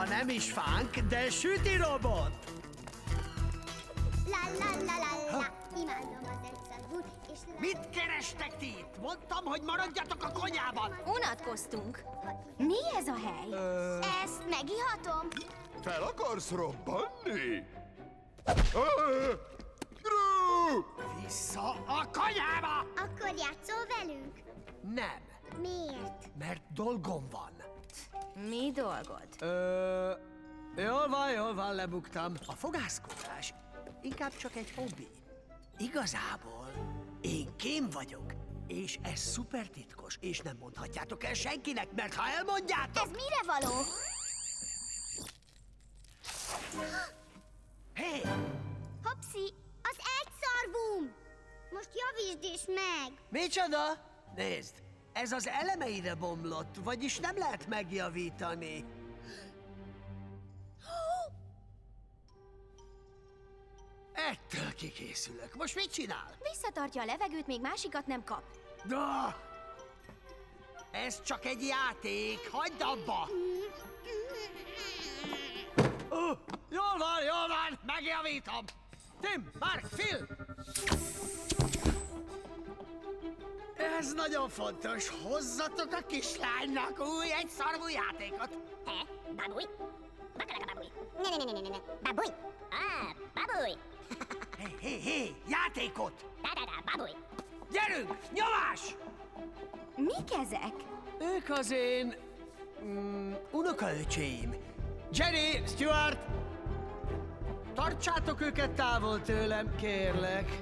nem is fánk, de süti robot. La la la la la. Imádom az egyszarvút, és Mit kerestek ti itt? Mondtam, hogy maradjatok a konyhában. Unatkoztunk. Mi ez a hely? Ezt megihatom? Fel akarsz robbanni? Gru! Vissza a konyhába! Akkor játszol velünk? Nem, Miért? mert dolgom van. Mi dolgod? Jól van, lebuktam. A fogászkodás inkább csak egy hobbi. Igazából én kém vagyok, és ez szuper titkos, és nem mondhatjátok el senkinek, mert ha elmondjátok... Ez mire való? Hé, Hopszi, az egyszarvúm! Most javítsd is meg! micsoda? Nézd, ez az elemeire bomlott, vagyis nem lehet megjavítani. Ettől kikészülök. Most mit csinál? Visszatartja a levegőt, még másikat nem kap. Da! Ez csak egy játék, hagyd abba! Jól van, megjavítom! Tim, Mark, Phil! Ez nagyon fontos, hozzatok a kislánynak új egyszarvú játékot! Te, babuj? Bakalaka babuj. Ne. Babuj. Babuj. Hé, játékot! Da, babuj. Gyerünk, nyomás! Mik ezek? Ők az én... unokaöcséim. Jenny, Stuart! Tartsátok őket távol tőlem, kérlek.